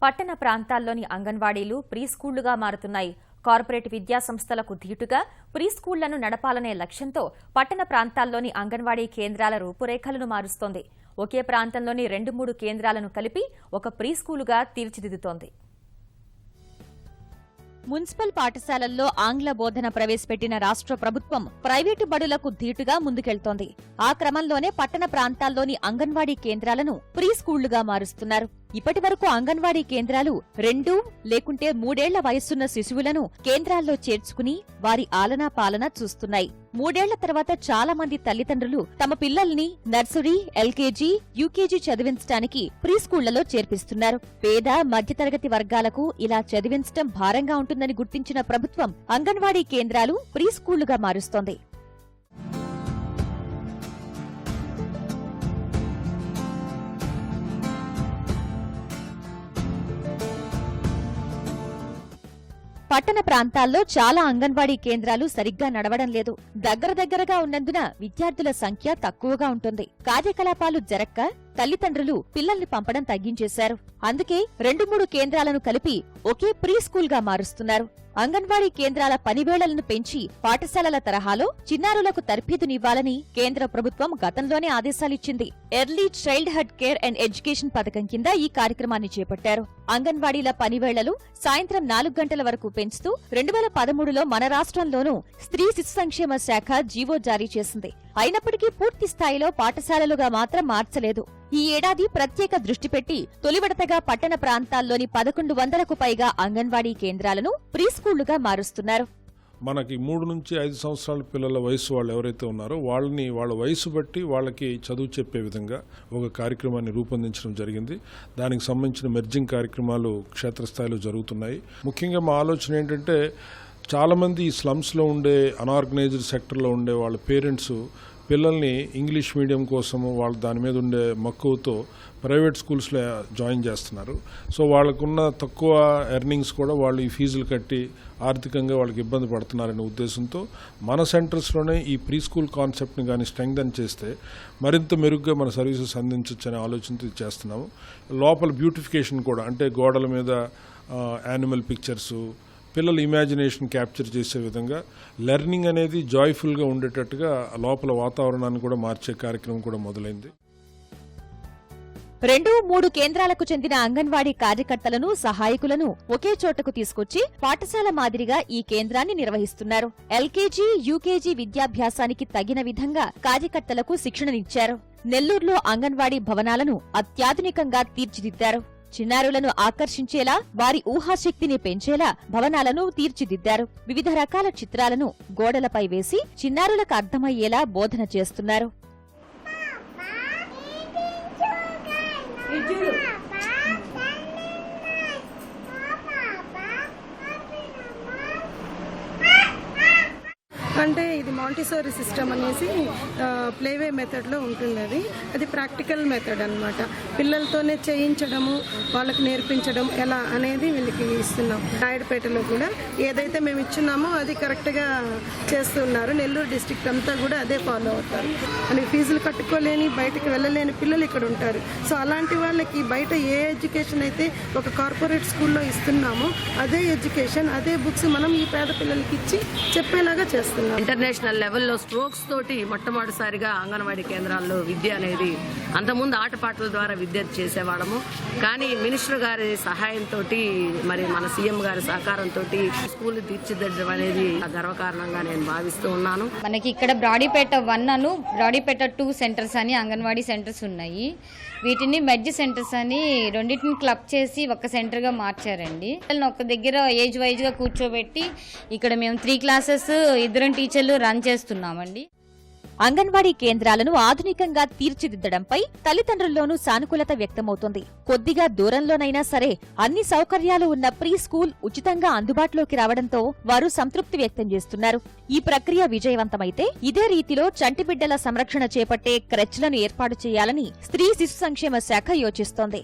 పట్టణ ప్రాంతాల్లోని అంగన్వాడీలు ప్రీ స్కూళ్లుగా మారుతున్నాయి. కార్పొరేట్ విద్యా సంస్థలకు ధీటుగా ప్రీ స్కూళ్లను నడపాలనే లక్ష్యంతో పట్టణ ప్రాంతాల్లోని అంగన్వాడీ కేంద్రాల రూపురేఖలను మారుస్తోంది. ఒకే ప్రాంతంలోని 2-3 కేంద్రాలను కలిపి ఒక ప్రీ స్కూలుగా తీర్చిదిద్దుతోంది. మున్సిపల్ పాఠశాలల్లో ఆంగ్ల బోధన ప్రవేశపెట్టిన రాష్ట్ర ప్రభుత్వం ప్రైవేటు బడులకు ధీటుగా ముందుకెళ్తోంది. ఆ క్రమంలోనే పట్టణ ప్రాంతాల్లోని అంగన్వాడీ కేంద్రాలను ప్రీ స్కూళ్లుగా మారుస్తున్నారు. ఇప్పటివరకు అంగన్వాడీ కేంద్రాలు 2 లేకుంటే 3 ఏళ్ల వయస్సున్న శిశువులను కేంద్రాల్లో చేర్చుకుని వారి ఆలనా పాలన చూస్తున్నాయి. 3 ఏళ్ల తర్వాత చాలా మంది తల్లిదండ్రులు తమ పిల్లల్ని నర్సరీ, ఎల్కేజీ, యూకేజీ చదివించడానికి ప్రీ స్కూళ్లలో చేర్పిస్తున్నారు. పేద మధ్యతరగతి వర్గాలకు ఇలా చదివించడం భారంగా ఉంటుందని గుర్తించిన ప్రభుత్వం అంగన్వాడీ కేంద్రాలు ప్రీ స్కూళ్లుగా మారుస్తోంది. పట్టణ ప్రాంతాల్లో చాలా అంగన్వాడీ కేంద్రాలు సరిగ్గా నడవడం లేదు. దగ్గరగా ఉన్నందున విద్యార్థుల సంఖ్య తక్కువగా ఉంటుంది. కార్యకలాపాలు జరక్క తల్లిదండ్రులు పిల్లల్ని పంపడం తగ్గించేశారు. అందుకే 2-3 కేంద్రాలను కలిపి ఒకే ప్రీ స్కూల్ గా మారుస్తున్నారు. అంగన్వాడీ కేంద్రాల పనివేళలను పెంచి పాఠశాలల తరహాలో చిన్నారులకు తర్ఫీదునివ్వాలని కేంద్ర ప్రభుత్వం గతంలోనే ఆదేశాలిచ్చింది. Early childhood care and education పథకం కింద ఈ కార్యక్రమాన్ని చేపట్టారు. అంగన్వాడీల పనివేళలు సాయంత్రం 4 గంటల వరకు పెంచుతూ 2013లో మన రాష్ట్రంలోనూ స్త్రీ శిశు సంక్షేమ శాఖ జీవో జారీ చేసింది. అయినప్పటికీ పూర్తి స్థాయిలో పాఠశాలలుగా మాత్రం మార్చలేదు. ఈ ఏడాది ప్రత్యేక దృష్టి పెట్టి తొలి విడతగా పట్టణ ప్రాంతాల్లోని 1100కు పైగా అంగన్వాడీ కేంద్రాలను ప్రీ స్కూళ్లుగా మారుస్తున్నారు. మనకి 3 నుంచి 5 సంవత్సరాల పిల్లల వయసు వాళ్ళు ఎవరైతే ఉన్నారో వాళ్ళని వాళ్ళ వయసు బట్టి వాళ్ళకి చదువు చెప్పే విధంగా ఒక కార్యక్రమాన్ని రూపొందించడం జరిగింది. దానికి సంబంధించిన మెర్జింగ్ కార్యక్రమాలు క్షేత్రస్థాయిలో జరుగుతున్నాయి. ముఖ్యంగా మా ఆలోచన ఏంటంటే చాలామంది ఈ స్లమ్స్లో ఉండే అనార్గనైజ్డ్ సెక్టర్లో ఉండే వాళ్ళ పేరెంట్స్ పిల్లల్ని ఇంగ్లీష్ మీడియం కోసము వాళ్ళ దాని మీద ఉండే మక్కువతో ప్రైవేట్ స్కూల్స్లో జాయిన్ చేస్తున్నారు. సో వాళ్ళకున్న తక్కువ ఎర్నింగ్స్ కూడా వాళ్ళు ఈ ఫీజులు కట్టి ఆర్థికంగా వాళ్ళకి ఇబ్బంది పడుతున్నారనే ఉద్దేశంతో మన సెంటర్స్లోనే ఈ ప్రీ స్కూల్ కాన్సెప్ట్ని కానీ స్ట్రెంగ్థెన్ చేస్తే మరింత మెరుగ్గా మన సర్వీసెస్ అందించవచ్చు అనే ఆలోచనతో చేస్తున్నాము. లోపల బ్యూటిఫికేషన్ కూడా, అంటే గోడల మీద యానిమల్ పిక్చర్సు, పిల్లల ఇమాజినేషన్ క్యాప్చర్ చేసే విధంగా లెర్నింగ్ అనేది జాయ్ఫుల్గా ఉండేటట్టుగా లోపల వాతావరణాన్ని కూడా మార్చే కార్యక్రమం కూడా మొదలైంది. 2-3 కేంద్రాలకు చెందిన అంగన్వాడీ కార్యకర్తలను, సహాయకులను ఒకే చోటకు తీసుకొచ్చి పాఠశాల మాదిరిగా ఈ కేంద్రాన్ని నిర్వహిస్తున్నారు. ఎల్కేజీ, యూకేజీ విద్యాభ్యాసానికి తగిన విధంగా కార్యకర్తలకు శిక్షణనిచ్చారు. నెల్లూరులో అంగన్వాడీ భవనాలను అత్యాధునికంగా తీర్చిదిద్దారు. చిన్నారులను ఆకర్షించేలా, వారి ఊహాశక్తిని పెంచేలా భవనాలను తీర్చిదిద్దారు. వివిధ రకాల చిత్రాలను గోడలపై వేసి చిన్నారులకు అర్థమయ్యేలా బోధన చేస్తున్నారు. అంటే ఇది మాంటిసోరీ సిస్టమ్ అనేసి ప్లేవే మెథడ్లో ఉంటుంది. అది ప్రాక్టికల్ మెథడ్ అన్నమాట. పిల్లలతోనే చేయించడము, వాళ్ళకి నేర్పించడం ఎలా అనేది వీళ్ళకి ఇస్తున్నాం. నాయుడుపేటలో కూడా ఏదైతే మేము ఇచ్చున్నామో అది కరెక్ట్గా చేస్తున్నారు. నెల్లూరు డిస్ట్రిక్ట్ అంతా కూడా అదే ఫాలో అవుతారు. అని ఫీజులు కట్టుకోలేని, బయటకు వెళ్ళలేని పిల్లలు ఇక్కడ ఉంటారు. సో అలాంటి వాళ్ళకి బయట ఏ ఎడ్యుకేషన్ అయితే ఒక కార్పొరేట్ స్కూల్లో ఇస్తున్నామో అదే ఎడ్యుకేషన్, అదే బుక్స్ మనం ఈ పేద పిల్లలకి ఇచ్చి చెప్పేలాగా చేస్తున్నాం. ఇంటర్నేషనల్ లెవెల్లో స్ట్రోక్స్ తోటి మొట్టమొదటిసారిగా అంగన్వాడీ కేంద్రాల్లో విద్య అనేది, అంతకుముందు ఆటపాటల ద్వారా విద్య చేసేవాళ్ళము. కానీ మినిస్టర్ గారి సహాయంతో, మరి మన సీఎం గారి సహకారంతో స్కూల్ తీర్చిదిద్దడం అనేది గర్వకారణంగా నేను భావిస్తూ ఉన్నాను. మనకి ఇక్కడ బ్రాడీపేట 1 బ్రాడీపేట 2 సెంటర్స్ అని అంగన్వాడీ సెంటర్స్ ఉన్నాయి. వీటిని మెడ్జ్ సెంటర్స్ అని రెండింటిని క్లబ్ చేసి ఒక సెంటర్గా మార్చారండి. ఒక దగ్గర ఏజ్ వైజ్గా కూర్చోబెట్టి ఇక్కడ మేము 3 క్లాసెస్ 2 టీచర్లు రన్ చేస్తున్నామండి. అంగన్వాడీ కేంద్రాలను ఆధునికంగా తీర్చిదిద్దడంపై తల్లిదండ్రుల్లోనూ సానుకూలత వ్యక్తమవుతోంది. కొద్దిగా దూరంలోనైనా సరే అన్ని సౌకర్యాలు ఉన్న ప్రీ స్కూల్ ఉచితంగా అందుబాటులోకి రావడంతో వారు సంతృప్తి వ్యక్తం చేస్తున్నారు. ఈ ప్రక్రియ విజయవంతమైతే ఇదే రీతిలో చంటిబిడ్డల సంరక్షణ చేపట్టే క్రెచ్లను ఏర్పాటు చేయాలని స్త్రీ శిశు సంక్షేమ శాఖ యోచిస్తోంది.